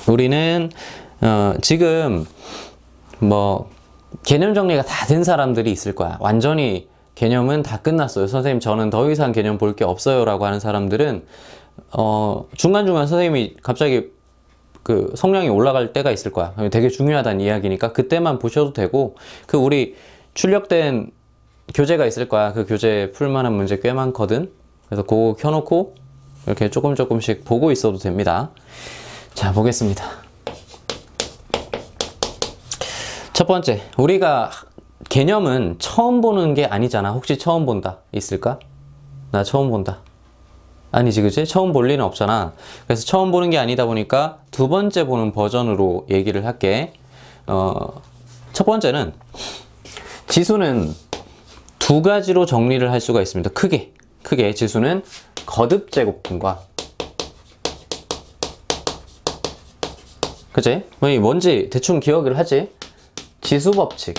우리는 지금 뭐 개념 정리가 다 된 사람들이 있을 거야. 완전히 개념은 다 끝났어요. 선생님 저는 더 이상 개념 볼 게 없어요 라고 하는 사람들은 중간중간 선생님이 갑자기 그 성량이 올라갈 때가 있을 거야. 되게 중요하다는 이야기니까 그때만 보셔도 되고, 그 우리 출력된 교재가 있을 거야. 그 교재 풀만한 문제 꽤 많거든. 그래서 그거 켜놓고 이렇게 조금씩 보고 있어도 됩니다. 자, 보겠습니다. 첫 번째, 우리가 개념은 처음 보는 게 아니잖아. 혹시 처음 본다 있을까? 나 처음 본다. 아니지, 그치? 처음 볼 리는 없잖아. 그래서 처음 보는 게 아니다 보니까 두 번째 보는 버전으로 얘기를 할게. 첫 번째는 지수는 두 가지로 정리를 할 수가 있습니다. 크게 지수는 거듭 제곱근과, 그치? 뭔지 대충 기억을 하지? 지수 법칙.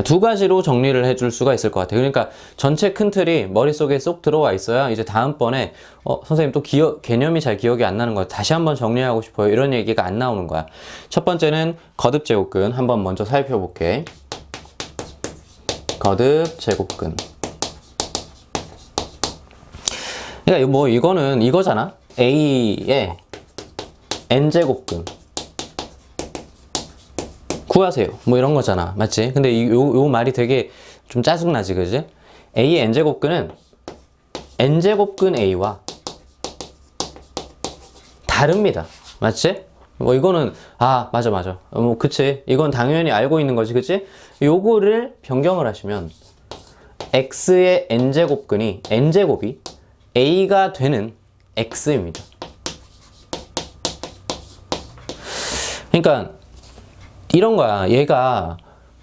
두 가지로 정리를 해줄 수가 있을 것 같아요. 그러니까 전체 큰 틀이 머릿속에 쏙 들어와 있어야 이제 다음번에 선생님 또 개념이 잘 기억이 안 나는 거야. 다시 한번 정리하고 싶어요. 이런 얘기가 안 나오는 거야. 첫 번째는 거듭 제곱근. 한번 먼저 살펴볼게. 거듭 제곱근. 그러니까 뭐 이거는 이거잖아. A의 n제곱근 구하세요. 뭐 이런 거잖아. 맞지? 근데 요 말이 되게 좀 짜증나지, 그지? A의 n제곱근은 n제곱근 A와 다릅니다. 맞지? 뭐 이거는, 맞아. 뭐 그치. 이건 당연히 알고 있는 거지, 그치? 요거를 변경을 하시면 X의 n제곱근이, n제곱이 A가 되는 X입니다. 그러니까 이런 거야. 얘가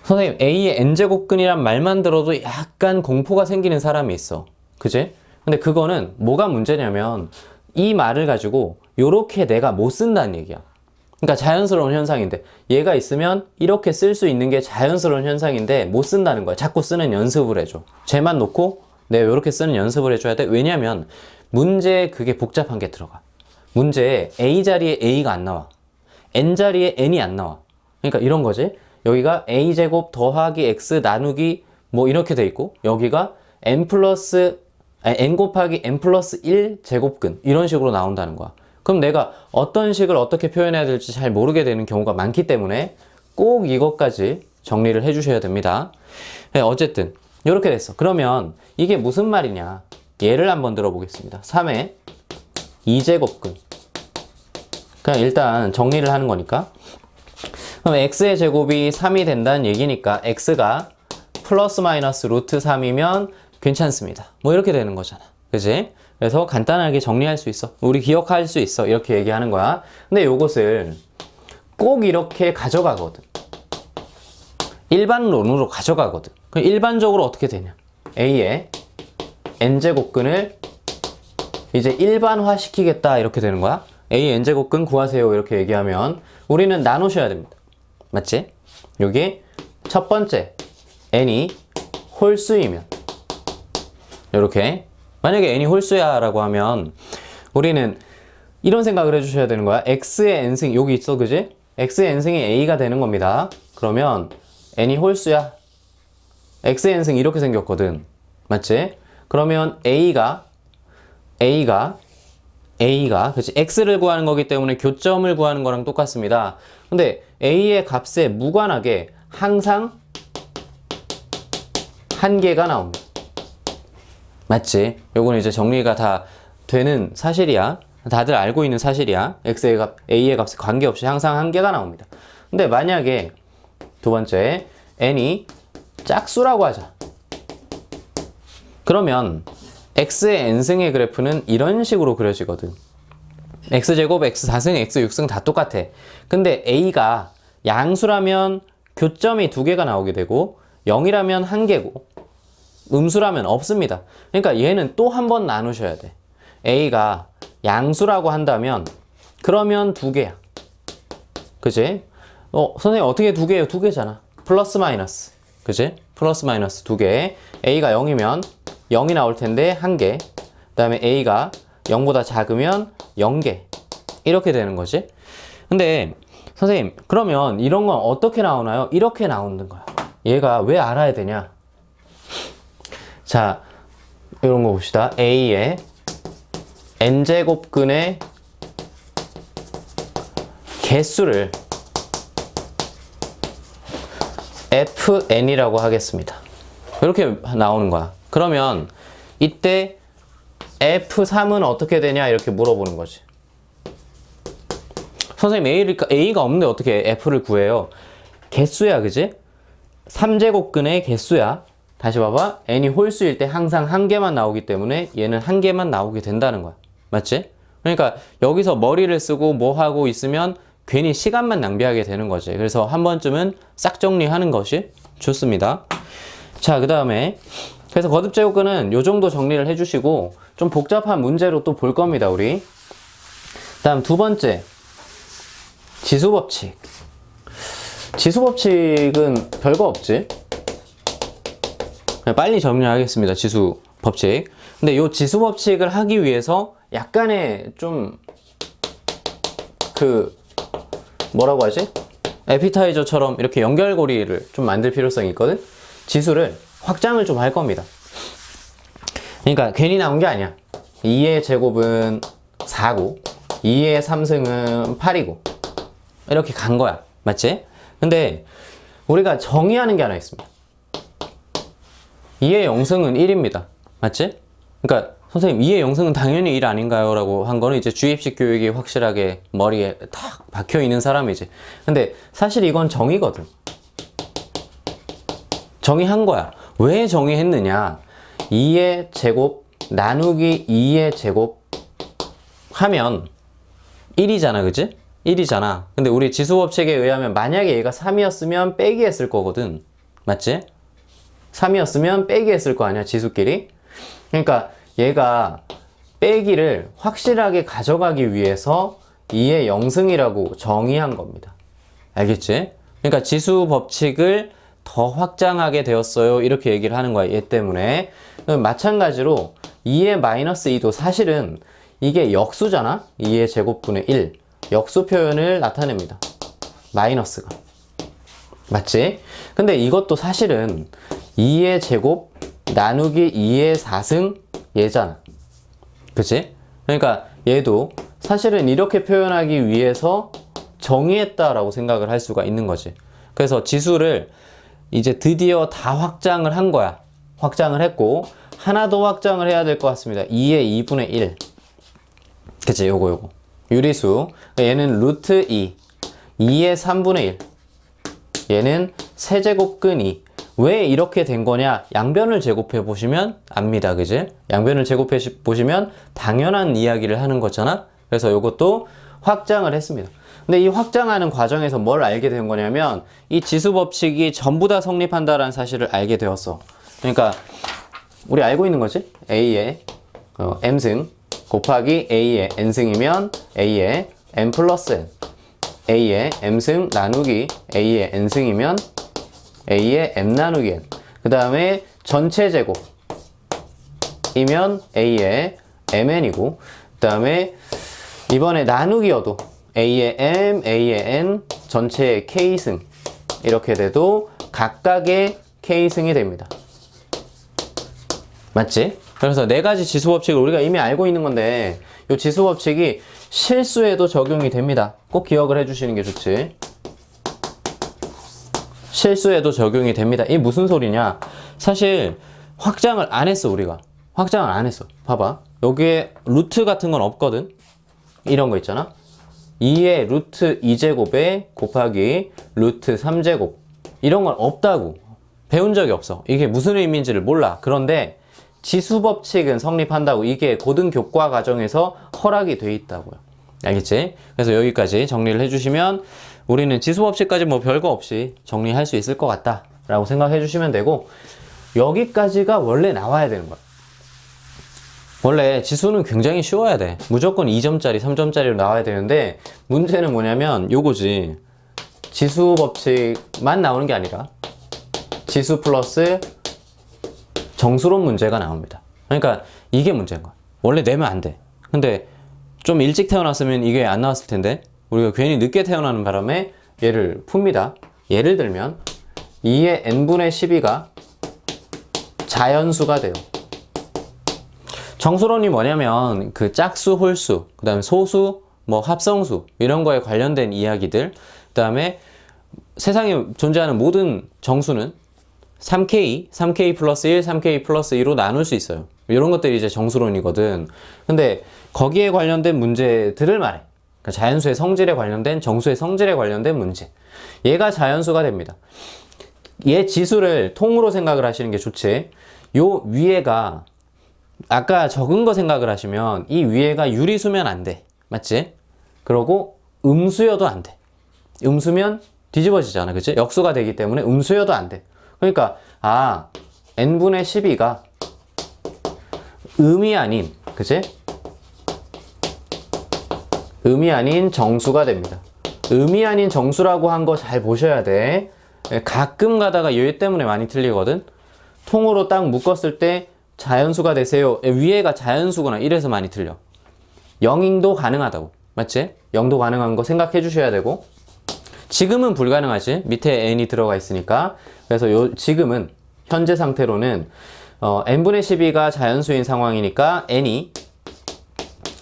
선생님 A의 n제곱근이란 말만 들어도 약간 공포가 생기는 사람이 있어. 그치? 근데 그거는 뭐가 문제냐면 이 말을 가지고 요렇게 내가 못 쓴다는 얘기야. 그러니까 자연스러운 현상인데, 얘가 있으면 이렇게 쓸 수 있는 게 자연스러운 현상인데 못 쓴다는 거야. 자꾸 쓰는 연습을 해줘. 쟤만 놓고 내가 요렇게 쓰는 연습을 해줘야 돼. 왜냐면 문제에 그게 복잡한 게 들어가. 문제에 A 자리에 A가 안 나와. N 자리에 N이 안 나와. 그러니까 이런 거지. 여기가 A제곱 더하기 X 나누기 뭐 이렇게 돼 있고, 여기가 N 곱하기 N 플러스 1 제곱근 이런 식으로 나온다는 거야. 그럼 내가 어떤 식을 어떻게 표현해야 될지 잘 모르게 되는 경우가 많기 때문에 꼭 이것까지 정리를 해 주셔야 됩니다. 네, 어쨌든 이렇게 됐어. 그러면 이게 무슨 말이냐, 예를 한번 들어보겠습니다. 3의 2제곱근. 그냥 일단 정리를 하는 거니까. 그럼 x의 제곱이 3이 된다는 얘기니까 x가 플러스 마이너스 루트 3이면 괜찮습니다. 뭐 이렇게 되는 거잖아. 그지? 그래서 간단하게 정리할 수 있어. 우리 기억할 수 있어. 이렇게 얘기하는 거야. 근데 요것을 꼭 이렇게 가져가거든. 일반론으로 가져가거든. 그럼 일반적으로 어떻게 되냐? A의 n제곱근을 이제 일반화 시키겠다. 이렇게 되는 거야. A n제곱근 구하세요. 이렇게 얘기하면 우리는 나누셔야 됩니다. 맞지? 여기 첫 번째 n이 홀수이면, 이렇게 만약에 n이 홀수야 라고 하면 우리는 이런 생각을 해주셔야 되는 거야. x의 n승 여기 있어, 그지? x의 n승이 a가 되는 겁니다. 그러면 n이 홀수야. x의 n승 이렇게 생겼거든. 맞지? 그러면 a가 그치? x를 구하는 거기 때문에 교점을 구하는 거랑 똑같습니다. 근데 a의 값에 무관하게 항상 한 개가 나옵니다. 맞지? 요거는 이제 정리가 다 되는 사실이야. 다들 알고 있는 사실이야. x의 값, a의 값에 관계없이 항상 한 개가 나옵니다. 근데 만약에 두 번째 n이 짝수라고 하자. 그러면 x의 n승의 그래프는 이런 식으로 그려지거든. x제곱, x4승, x6승 다 똑같아. 근데 a가 양수라면 교점이 두 개가 나오게 되고 0이라면 한 개고 음수라면 없습니다. 그러니까 얘는 또 한 번 나누셔야 돼. a가 양수라고 한다면 그러면 두 개야. 그치? 선생님 어떻게 두 개예요? 두 개잖아. 플러스 마이너스. 그치? 플러스 마이너스 두 개. a가 0이면 0이 나올 텐데 한 개. 그 다음에 a가 0보다 작으면 0개 이렇게 되는 거지. 근데 선생님 그러면 이런 건 어떻게 나오나요? 이렇게 나오는 거야. 얘가 왜 알아야 되냐? 자, 이런 거 봅시다. A의 n제곱근의 개수를 fn이라고 하겠습니다. 이렇게 나오는 거야. 그러면 이때 f3은 어떻게 되냐 이렇게 물어보는 거지. 선생님 A가 없는데 어떻게 F를 구해요? 개수야, 그지? 3제곱근의 개수야. 다시 봐봐. n이 홀수일 때 항상 한 개만 나오기 때문에 얘는 한 개만 나오게 된다는 거야. 맞지? 그러니까 여기서 머리를 쓰고 뭐 하고 있으면 괜히 시간만 낭비하게 되는 거지. 그래서 한 번쯤은 싹 정리하는 것이 좋습니다. 자, 그 다음에 그래서 거듭제곱근은 요 정도 정리를 해주시고 좀 복잡한 문제로 또 볼 겁니다, 우리. 다음 두 번째. 지수법칙. 지수법칙은 별거 없지. 그냥 빨리 정리하겠습니다. 지수법칙. 근데 이 지수법칙을 하기 위해서 약간의 좀 뭐라고 하지? 에피타이저처럼 이렇게 연결고리를 좀 만들 필요성이 있거든. 지수를 확장을 좀 할 겁니다. 그러니까 괜히 나온 게 아니야. 2의 제곱은 4고 2의 3승은 8이고 이렇게 간 거야. 맞지? 근데 우리가 정의하는 게 하나 있습니다. 2의 0승은 1입니다. 맞지? 그러니까 선생님 2의 0승은 당연히 1 아닌가요? 라고 한 거는 이제 주입식 교육이 확실하게 머리에 딱 박혀 있는 사람이지. 근데 사실 이건 정의거든. 정의한 거야. 왜 정의했느냐? 2의 제곱 나누기 2의 제곱 하면 1이잖아, 그치? 1이잖아. 근데 우리 지수법칙에 의하면 만약에 얘가 3이었으면 빼기 했을 거거든. 맞지? 3이었으면 빼기 했을 거 아니야, 지수끼리? 그러니까 얘가 빼기를 확실하게 가져가기 위해서 2의 0승이라고 정의한 겁니다. 알겠지? 그러니까 지수법칙을 더 확장하게 되었어요. 이렇게 얘기를 하는 거야, 얘 때문에. 마찬가지로 2의 마이너스 2도 사실은 이게 역수잖아? 2의 제곱분의 1. 역수 표현을 나타냅니다. 마이너스가. 맞지? 근데 이것도 사실은 2의 제곱 나누기 2의 4승 얘잖아. 그치? 그러니까 얘도 사실은 이렇게 표현하기 위해서 정의했다라고 생각을 할 수가 있는 거지. 그래서 지수를 이제 드디어 다 확장을 한 거야. 확장을 했고 하나 더 확장을 해야 될 것 같습니다. 2의 2분의 1. 그치? 요거 유리수. 얘는 루트 2. 2의 3분의 1. 얘는 세제곱근 2. 왜 이렇게 된 거냐? 양변을 제곱해 보시면 압니다. 그지? 양변을 제곱해 보시면 당연한 이야기를 하는 거잖아? 그래서 이것도 확장을 했습니다. 근데 이 확장하는 과정에서 뭘 알게 된 거냐면 이 지수법칙이 전부 다 성립한다라는 사실을 알게 되었어. 그러니까 우리 알고 있는 거지? A의 M승 곱하기 A의 N승이면 A의 M 플러스 N. A의 M승 나누기 A의 N승이면 A의 M 나누기 N. 그 다음에 전체 제곱이면 A의 MN이고, 그 다음에 이번에 나누기여도 A의 M, A의 N, 전체의 K승 이렇게 돼도 각각의 K승이 됩니다. 맞지? 그래서 네 가지 지수법칙을 우리가 이미 알고 있는 건데 이 지수법칙이 실수에도 적용이 됩니다. 꼭 기억을 해주시는 게 좋지. 실수에도 적용이 됩니다. 이게 무슨 소리냐? 사실 확장을 안 했어, 우리가. 확장을 안 했어. 봐봐. 여기에 루트 같은 건 없거든. 이런 거 있잖아. 2의 루트 2제곱에 곱하기 루트 3제곱. 이런 건 없다고. 배운 적이 없어. 이게 무슨 의미인지를 몰라. 그런데 지수법칙은 성립한다고. 이게 고등교과 과정에서 허락이 돼 있다고요. 알겠지? 그래서 여기까지 정리를 해주시면 우리는 지수법칙까지 뭐 별거 없이 정리할 수 있을 것 같다 라고 생각해 주시면 되고, 여기까지가 원래 나와야 되는 거야. 원래 지수는 굉장히 쉬워야 돼. 무조건 2점짜리 3점짜리로 나와야 되는데 문제는 뭐냐면 요거지. 지수법칙만 나오는 게 아니라 지수 플러스 정수론 문제가 나옵니다. 그러니까 이게 문제인 거야. 원래 내면 안 돼. 근데 좀 일찍 태어났으면 이게 안 나왔을 텐데 우리가 괜히 늦게 태어나는 바람에 얘를 풉니다. 예를 들면 2의 n분의 12가 자연수가 돼요. 정수론이 뭐냐면 그 짝수, 홀수, 그 다음에 소수, 뭐 합성수 이런 거에 관련된 이야기들, 그 다음에 세상에 존재하는 모든 정수는 3K, 3K 플러스 1, 3K 플러스 2로 나눌 수 있어요. 이런 것들이 이제 정수론이거든. 근데 거기에 관련된 문제들을 말해. 그러니까 자연수의 성질에 관련된, 정수의 성질에 관련된 문제. 얘가 자연수가 됩니다. 얘 지수를 통으로 생각을 하시는 게 좋지. 요 위에가 아까 적은 거 생각을 하시면 이 위에가 유리수면 안 돼. 맞지? 그러고 음수여도 안 돼. 음수면 뒤집어지잖아. 그치? 역수가 되기 때문에 음수여도 안 돼. 그러니까 n분의 12가 음이 아닌, 그치? 음이 아닌 정수가 됩니다. 음이 아닌 정수라고 한 거 잘 보셔야 돼. 가끔 가다가 얘 때문에 많이 틀리거든. 통으로 딱 묶었을 때 자연수가 되세요. 위에가 자연수구나. 이래서 많이 틀려. 0도 가능하다고. 맞지? 0도 가능한 거 생각해 주셔야 되고, 지금은 불가능하지. 밑에 n이 들어가 있으니까. 그래서 지금은 현재 상태로는 n분의 12가 자연수인 상황이니까 n이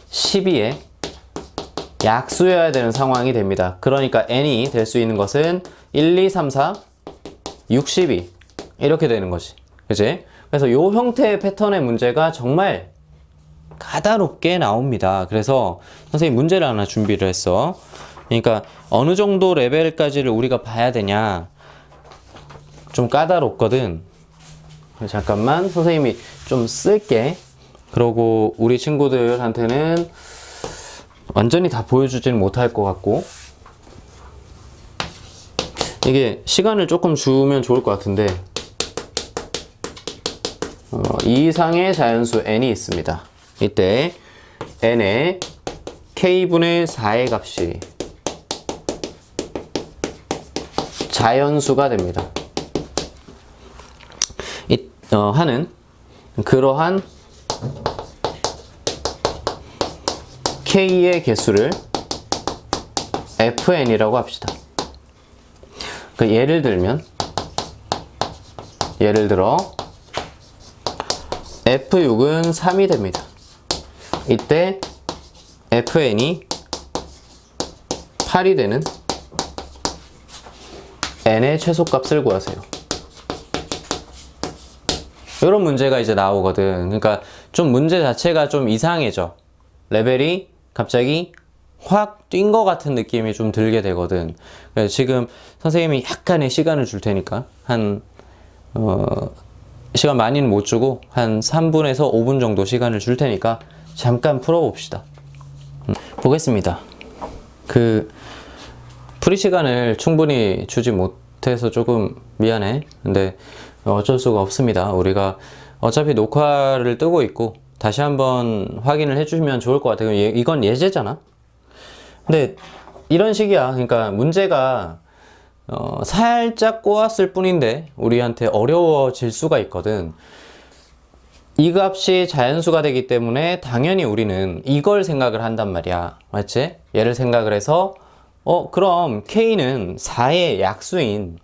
12의 약수여야 되는 상황이 됩니다. 그러니까 n이 될 수 있는 것은 1, 2, 3, 4, 6, 12 이렇게 되는 거지. 그치? 그래서 요 형태의 패턴의 문제가 정말 까다롭게 나옵니다. 그래서 선생님 문제를 하나 준비를 했어. 그러니까 어느 정도 레벨까지를 우리가 봐야 되냐, 좀 까다롭거든. 잠깐만 선생님이 좀 쓸게. 그러고 우리 친구들한테는 완전히 다 보여주지는 못할 것 같고, 이게 시간을 조금 주면 좋을 것 같은데, 이 이상의 자연수 n이 있습니다. 이때 n의 k분의 4의 값이 자연수가 됩니다. 하는 그러한 k의 개수를 fn이라고 합시다. 그러니까 예를 들어 f6은 3이 됩니다. 이때 fn이 8이 되는 n의 최소값을 구하세요. 이런 문제가 이제 나오거든. 그러니까 좀 문제 자체가 좀 이상해져. 레벨이 갑자기 확 뛴 것 같은 느낌이 좀 들게 되거든. 그래서 지금 선생님이 약간의 시간을 줄 테니까 시간 많이는 못 주고 한 3분에서 5분 정도 시간을 줄 테니까 잠깐 풀어봅시다. 보겠습니다. 풀이 시간을 충분히 주지 못해서 조금 미안해. 근데 어쩔 수가 없습니다. 우리가 어차피 녹화를 뜨고 있고 다시 한번 확인을 해주시면 좋을 것 같아요. 이건 예제잖아. 근데 이런 식이야. 그러니까 문제가 살짝 꼬았을 뿐인데 우리한테 어려워질 수가 있거든. 이 값이 자연수가 되기 때문에 당연히 우리는 이걸 생각을 한단 말이야. 맞지? 얘를 생각을 해서 그럼 K는 4의 약수인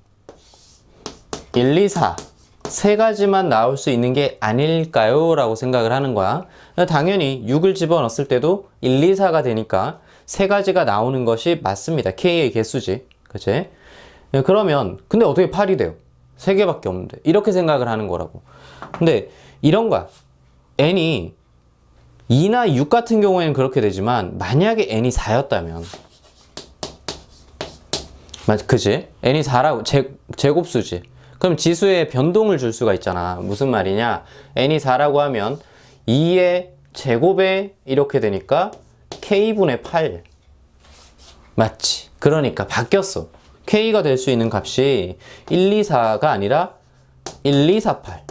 1, 2, 4 세 가지만 나올 수 있는 게 아닐까요? 라고 생각을 하는 거야. 당연히 6을 집어넣었을 때도 1, 2, 4가 되니까 세 가지가 나오는 것이 맞습니다. K의 개수지. 그치? 그러면 근데 어떻게 8이 돼요? 3개밖에 없는데. 이렇게 생각을 하는 거라고. 근데 이런 거야. n이 2나 6 같은 경우에는 그렇게 되지만 만약에 n이 4였다면 그치? n이 4라고 제곱수지. 그럼 지수에 변동을 줄 수가 있잖아. 무슨 말이냐? n이 4라고 하면 2의 제곱에 이렇게 되니까 k분의 8 맞지? 그러니까 바뀌었어. k가 될 수 있는 값이 1, 2, 4가 아니라 1, 2, 4, 8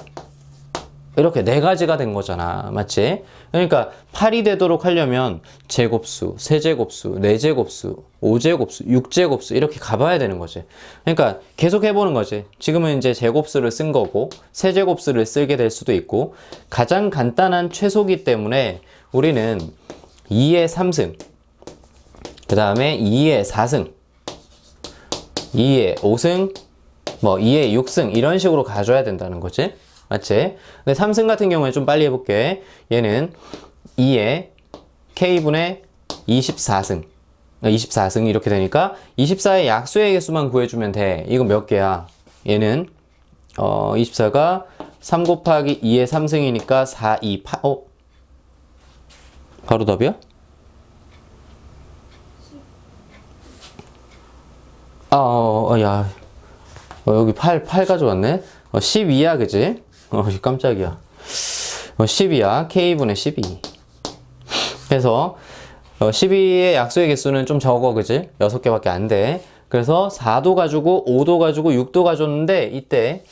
이렇게 네 가지가 된 거잖아. 맞지? 그러니까 8이 되도록 하려면 제곱수, 세제곱수, 네제곱수, 5제곱수, 6제곱수 이렇게 가봐야 되는 거지. 그러니까 계속 해보는 거지. 지금은 이제 제곱수를 쓴 거고 세제곱수를 쓰게 될 수도 있고 가장 간단한 최소기 때문에 우리는 2의 3승, 그 다음에 2의 4승, 2의 5승, 뭐 2의 6승 이런 식으로 가져야 된다는 거지. 맞지? 근데 3승 같은 경우에 좀 빨리 해볼게. 얘는 2의 K분의 24승 24승 이렇게 되니까 24의 약수의 개수만 구해주면 돼. 이거 몇 개야? 얘는 24가 3 곱하기 2의 3승이니까 4, 2, 8 바로 답이야? 야 여기 8 가져왔네? 12야 그지? 깜짝이야. 12야. K분의 12. 그래서 12의 약수의 개수는 좀 적어 그지? 6개밖에 안 돼. 그래서 4도 가지고 5도 가지고 6도 가졌는데 이때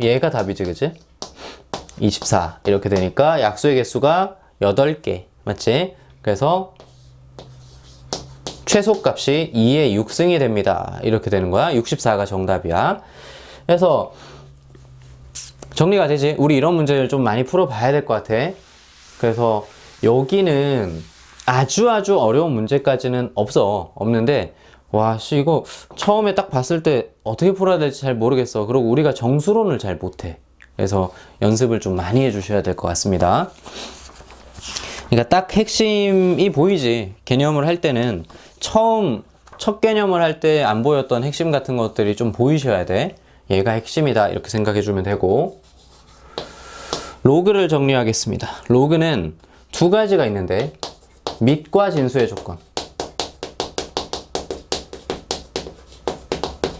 얘가 답이지 그지? 24 이렇게 되니까 약수의 개수가 8개 맞지? 그래서 최소값이 2의 6승이 됩니다. 이렇게 되는 거야. 64가 정답이야. 그래서 정리가 되지? 우리 이런 문제를 좀 많이 풀어봐야 될 것 같아. 그래서 여기는 아주 어려운 문제까지는 없는데 와, 이거 처음에 딱 봤을 때 어떻게 풀어야 될지 잘 모르겠어. 그리고 우리가 정수론을 잘 못해. 그래서 연습을 좀 많이 해주셔야 될 것 같습니다. 그러니까 딱 핵심이 보이지. 개념을 할 때는 첫 개념을 할 때 안 보였던 핵심 같은 것들이 좀 보이셔야 돼. 얘가 핵심이다 이렇게 생각해 주면 되고, 로그를 정리하겠습니다. 로그는 두 가지가 있는데 밑과 진수의 조건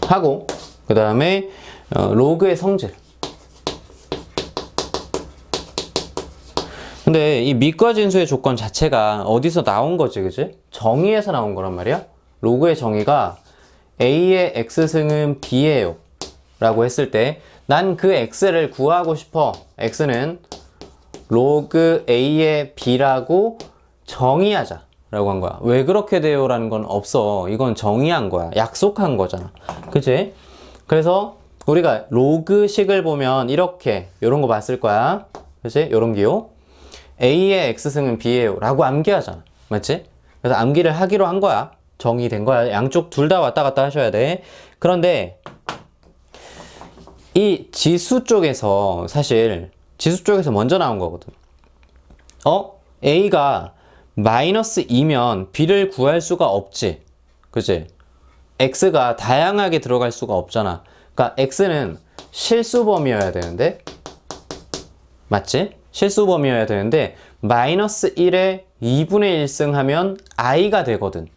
하고 그 다음에 로그의 성질. 근데 이 밑과 진수의 조건 자체가 어디서 나온 거지 그지? 정의에서 나온 거란 말이야. 로그의 정의가 A의 X승은 B예요 라고 했을 때 난 그 X를 구하고 싶어. X는 로그 A의 B라고 정의하자 라고 한 거야. 왜 그렇게 돼요? 라는 건 없어. 이건 정의한 거야. 약속한 거잖아. 그치? 그래서 우리가 로그식을 보면 이렇게 요런 거 봤을 거야. 그치? 요런 기호. A의 X승은 B예요 라고 암기하잖아. 맞지? 그래서 암기를 하기로 한 거야. 정의된 거야. 양쪽 둘 다 왔다 갔다 하셔야 돼. 그런데 이 지수 쪽에서 사실 지수 쪽에서 먼저 나온 거거든. A가 마이너스 2면 B를 구할 수가 없지. 그치? X가 다양하게 들어갈 수가 없잖아. 그러니까 X는 실수범위여야 되는데, 맞지? 실수범위여야 되는데 마이너스 1에 2분의 1승 하면 I가 되거든.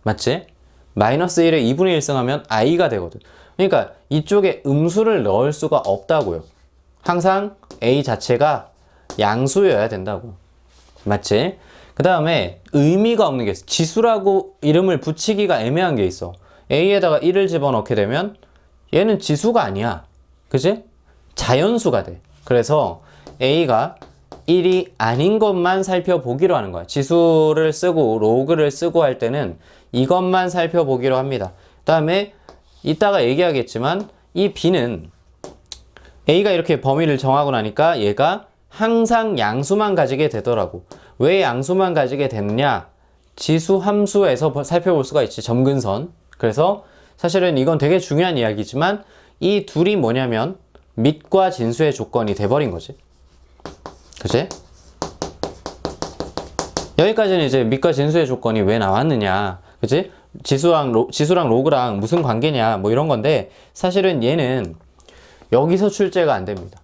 맞지? 마이너스 1에 2분의 1승 하면 I가 되거든. 그러니까 이쪽에 음수를 넣을 수가 없다고요. 항상 A 자체가 양수여야 된다고. 맞지? 그 다음에 의미가 없는 게 있어. 지수라고 이름을 붙이기가 애매한 게 있어. A에다가 1을 집어넣게 되면 얘는 지수가 아니야. 그치? 자연수가 돼. 그래서 A가 1이 아닌 것만 살펴보기로 하는 거야. 지수를 쓰고 로그를 쓰고 할 때는 이것만 살펴보기로 합니다. 그 다음에 이따가 얘기하겠지만 이 B는 A가 이렇게 범위를 정하고 나니까 얘가 항상 양수만 가지게 되더라고. 왜 양수만 가지게 됐냐? 지수 함수에서 살펴볼 수가 있지. 점근선. 그래서 사실은 이건 되게 중요한 이야기지만 이 둘이 뭐냐면 밑과 진수의 조건이 돼버린 거지. 그치? 여기까지는 이제 밑과 진수의 조건이 왜 나왔느냐. 그치? 지수랑 로그랑 무슨 관계냐. 뭐 이런 건데 사실은 얘는 여기서 출제가 안 됩니다.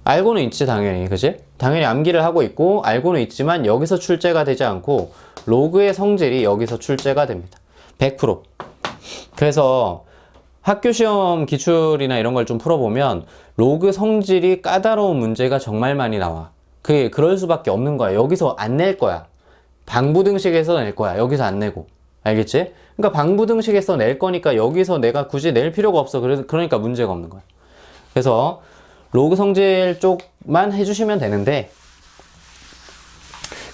알고는 있지 당연히. 그치? 당연히 암기를 하고 있고 알고는 있지만 여기서 출제가 되지 않고 로그의 성질이 여기서 출제가 됩니다. 100%. 그래서 학교 시험 기출이나 이런 걸 좀 풀어보면 로그 성질이 까다로운 문제가 정말 많이 나와. 그게 그럴 수밖에 없는 거야. 여기서 안 낼 거야. 방부등식에서 낼 거야. 여기서 안 내고. 알겠지? 그러니까 방부등식에서 낼 거니까 여기서 내가 굳이 낼 필요가 없어. 그러니까 문제가 없는 거야. 그래서 로그 성질 쪽만 해주시면 되는데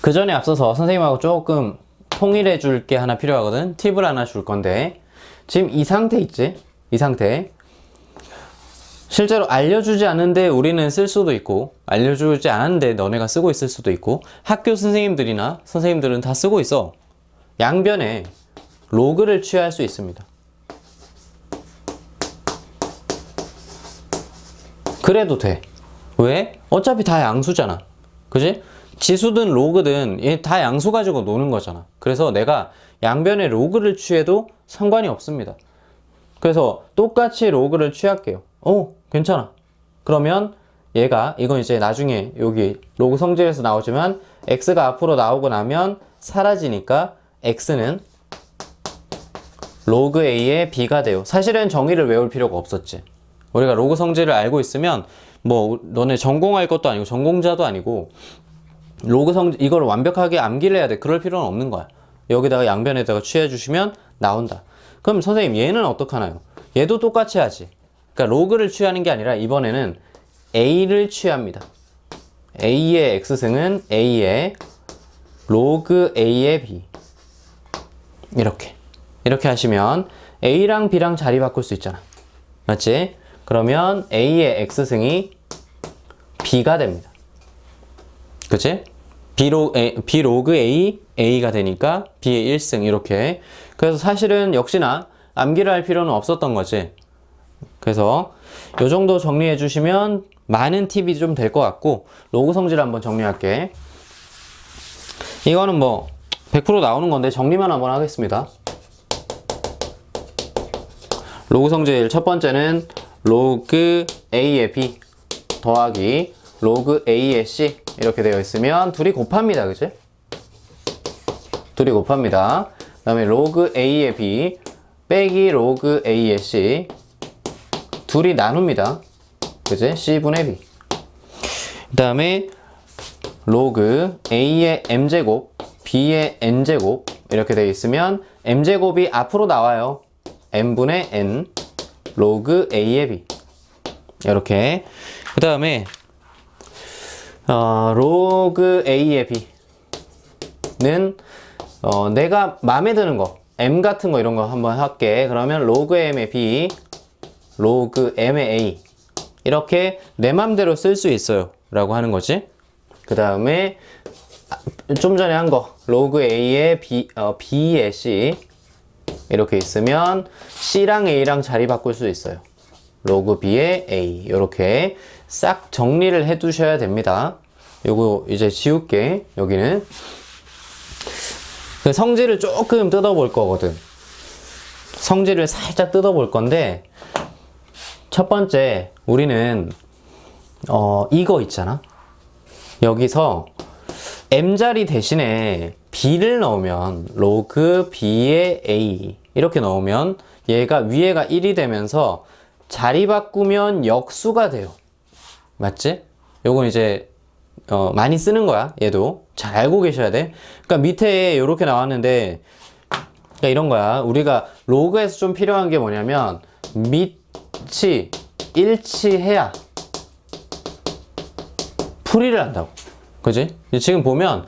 그 전에 앞서서 선생님하고 조금 통일해 줄 게 하나 필요하거든. 팁을 하나 줄 건데 지금 이 상태 있지? 이 상태 실제로 알려주지 않은데 우리는 쓸 수도 있고, 알려주지 않았는데 너네가 쓰고 있을 수도 있고, 학교 선생님들이나 선생님들은 다 쓰고 있어. 양변에 로그를 취할 수 있습니다. 그래도 돼. 왜? 어차피 다 양수잖아. 그지? 지수든 로그든 얘 다 양수 가지고 노는 거잖아. 그래서 내가 양변에 로그를 취해도 상관이 없습니다. 그래서 똑같이 로그를 취할게요. 괜찮아. 그러면 얘가, 이건 이제 나중에 여기 로그 성질에서 나오지만 x가 앞으로 나오고 나면 사라지니까 x는 로그 a의 b가 돼요. 사실은 정의를 외울 필요가 없었지. 우리가 로그 성질을 알고 있으면 뭐 너네 전공할 것도 아니고 전공자도 아니고 로그 성질 이걸 완벽하게 암기를 해야 돼. 그럴 필요는 없는 거야. 여기다가 양변에다가 취해 주시면 나온다. 그럼 선생님 얘는 어떡하나요? 얘도 똑같이 하지. 그러니까 로그를 취하는 게 아니라 이번에는 a를 취합니다. a의 x승은 a의 로그 a의 b. 이렇게 하시면 a랑 b랑 자리 바꿀 수 있잖아. 맞지? 그러면 a의 x승이 b가 됩니다. 그치? b 로그 a, a가 되니까 b의 1승 이렇게. 그래서 사실은 역시나 암기를 할 필요는 없었던 거지. 그래서 요 정도 정리해 주시면 많은 팁이 좀 될 것 같고, 로그 성질 한번 정리할게. 이거는 뭐 100% 나오는 건데 정리만 한번 하겠습니다. 로그 성질 첫 번째는 로그 a의 b 더하기 로그 a의 c 이렇게 되어 있으면 둘이 곱합니다. 그치? 둘이 곱합니다. 그 다음에 로그 a의 b 빼기 로그 a의 c 둘이 나눕니다. 그치? c분의 b. 그 다음에 로그 a의 m제곱 b의 n제곱 이렇게 되어 있으면 m제곱이 앞으로 나와요. m분의 n 로그 a의 b 이렇게. 그 다음에 로그 a의 b는 내가 마음에 드는 거 m 같은 거 이런 거 한번 할게. 그러면 로그 m의 b 로그 m의 a 이렇게 내 맘대로 쓸 수 있어요 라고 하는 거지. 그 다음에 좀 전에 한 거 로그 a의 b의 c 이렇게 있으면 c랑 a랑 자리 바꿀 수 있어요. 로그 b의 a 이렇게 싹 정리를 해 두셔야 됩니다. 요거 이제 지울게. 여기는 성질을 조금 뜯어 볼 거거든. 성질을 살짝 뜯어 볼 건데, 첫 번째 우리는 이거 있잖아. 여기서 m자리 대신에 b를 넣으면 로그 b의 a 이렇게 넣으면 얘가 위에가 1이 되면서 자리 바꾸면 역수가 돼요. 맞지? 요건 이제 많이 쓰는 거야. 얘도 잘 알고 계셔야 돼. 그러니까 밑에 이렇게 나왔는데, 그러니까 이런 거야. 우리가 로그에서 좀 필요한 게 뭐냐면 밑이 일치해야 풀이를 한다고. 그지? 지금 보면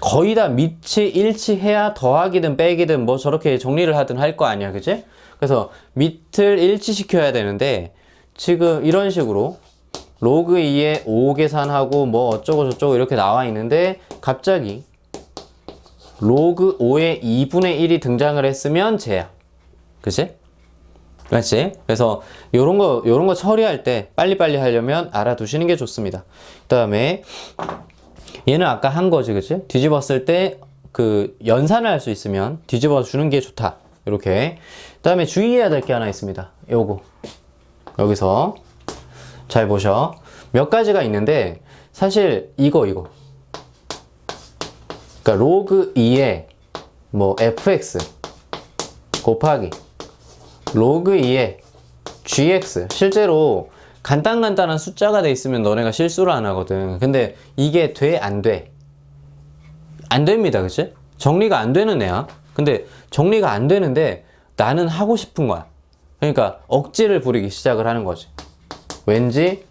거의 다 밑이 일치해야 더하기든 빼기든 뭐 저렇게 정리를 하든 할 거 아니야. 그지? 그래서 밑을 일치시켜야 되는데, 지금 이런 식으로 로그 2에 5 계산하고 뭐 어쩌고 저쩌고 이렇게 나와 있는데, 갑자기 로그 5의 2분의 1이 등장을 했으면 쟤야. 그치? 맞지? 그래서 요런 거 처리할 때 빨리빨리 하려면 알아두시는 게 좋습니다. 그 다음에 얘는 아까 한 거지. 그치? 뒤집었을 때 그 연산을 할 수 있으면 뒤집어 주는 게 좋다. 이렇게. 그 다음에 주의해야 될 게 하나 있습니다. 요거. 여기서 잘 보셔. 몇 가지가 있는데, 사실 이거 그러니까 로그 2에 뭐 fx 곱하기 로그 2에 gx, 실제로 간단한 숫자가 돼 있으면 너네가 실수를 안 하거든. 근데 이게 돼? 안 돼? 안 됩니다. 그치? 정리가 안 되는 애야. 근데 정리가 안 되는데 나는 하고 싶은 거야. 그러니까 억지를 부리기 시작을 하는 거지. 왠지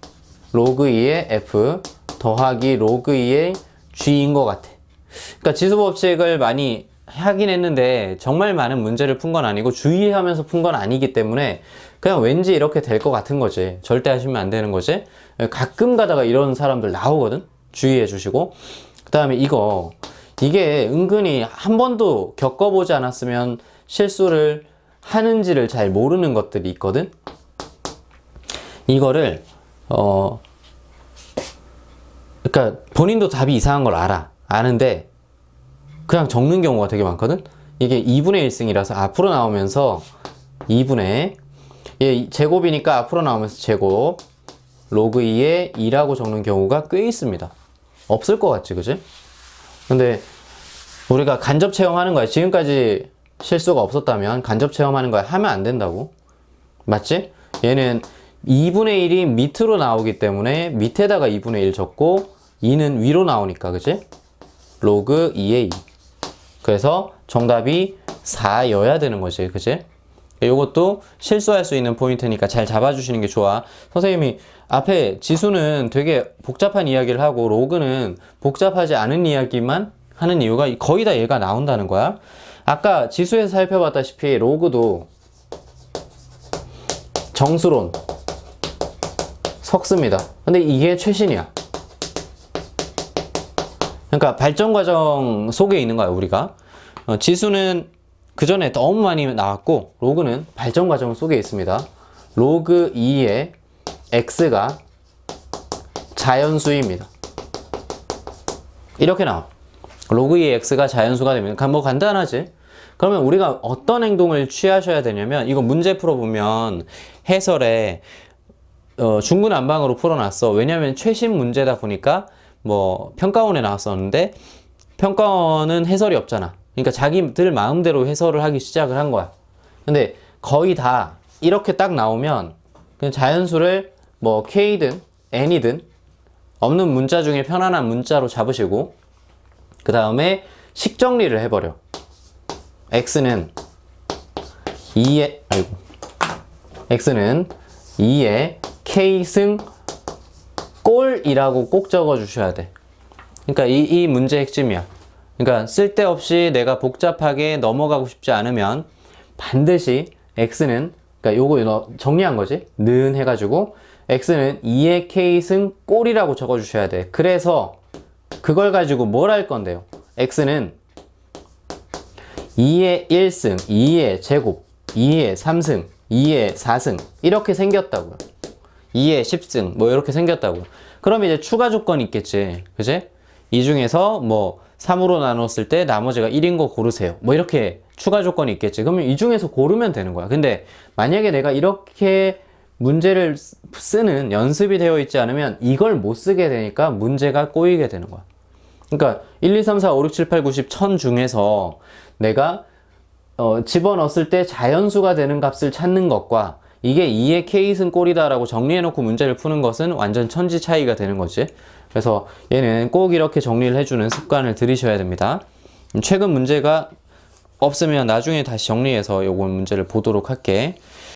로그 2의 f 더하기 로그 2의 g인 것 같아. 그러니까 지수법칙을 많이 하긴 했는데 정말 많은 문제를 푼 건 아니고 주의하면서 푼 건 아니기 때문에 그냥 왠지 이렇게 될 것 같은 거지. 절대 하시면 안 되는 거지. 가끔 가다가 이런 사람들 나오거든. 주의해 주시고. 그 다음에 이게 은근히 한 번도 겪어보지 않았으면 실수를 하는지를 잘 모르는 것들이 있거든. 이거를 그러니까 본인도 답이 이상한 걸 아는데 그냥 적는 경우가 되게 많거든. 이게 2분의 1승이라서 앞으로 나오면서 2분의 제곱이니까 앞으로 나오면서 제곱 로그 2에 2라고 적는 경우가 꽤 있습니다. 없을 것 같지, 그지? 근데 우리가 간접 체험하는 거야. 지금까지 실수가 없었다면 간접 체험하는 거야. 하면 안 된다고. 맞지? 얘는 2분의 1이 밑으로 나오기 때문에 밑에다가 2분의 1 적고 2는 위로 나오니까, 그치? 로그 2의 2. 그래서 정답이 4여야 되는 거지, 그치? 이것도 실수할 수 있는 포인트니까 잘 잡아주시는 게 좋아. 선생님이 앞에 지수는 되게 복잡한 이야기를 하고 로그는 복잡하지 않은 이야기만 하는 이유가 거의 다 얘가 나온다는 거야. 아까 지수에서 살펴봤다시피 로그도 정수론 섞습니다. 근데 이게 최신이야. 그러니까 발전 과정 속에 있는 거야, 우리가. 지수는 그 전에 너무 많이 나왔고 로그는 발전 과정 속에 있습니다. 로그 2의 x가 자연수입니다. 이렇게 나와. 로그 2의 x가 자연수가 되면 뭐 간단하지? 그러면 우리가 어떤 행동을 취하셔야 되냐면 이거 문제 풀어보면 해설에 중구난방으로 풀어놨어. 왜냐면 최신 문제다 보니까 뭐 평가원에 나왔었는데 평가원은 해설이 없잖아. 그러니까 자기들 마음대로 해설을 하기 시작을 한 거야. 근데 거의 다 이렇게 딱 나오면 그냥 자연수를 뭐 K든 N이든 없는 문자 중에 편안한 문자로 잡으시고 그 다음에 식 정리를 해버려. X는 2의 K승 꼴이라고 꼭 적어 주셔야 돼. 그러니까 이 문제의 핵심이야. 그러니까 쓸데없이 내가 복잡하게 넘어가고 싶지 않으면 반드시 X는, 그러니까 요거 정리한 거지. 는 해가지고 X는 2의 K승 꼴이라고 적어 주셔야 돼. 그래서 그걸 가지고 뭘 할 건데요? X는 2의 1승, 2의 제곱, 2의 3승, 2의 4승 이렇게 생겼다고요. 2의 10승 뭐 이렇게 생겼다고. 그럼 이제 추가 조건이 있겠지, 그치? 이 중에서 뭐 3으로 나눴을 때 나머지가 1인 거 고르세요 뭐 이렇게 추가 조건이 있겠지. 그러면 이 중에서 고르면 되는 거야. 근데 만약에 내가 이렇게 문제를 쓰는 연습이 되어 있지 않으면 이걸 못 쓰게 되니까 문제가 꼬이게 되는 거야. 그러니까 1, 2, 3, 4, 5, 6, 7, 8, 9, 10, 1000 중에서 내가 집어넣었을 때 자연수가 되는 값을 찾는 것과 이게 2의 K승 꼴이다라고 정리해놓고 문제를 푸는 것은 완전 천지 차이가 되는 거지. 그래서 얘는 꼭 이렇게 정리를 해주는 습관을 들이셔야 됩니다. 최근 문제가 없으면 나중에 다시 정리해서 요번 문제를 보도록 할게.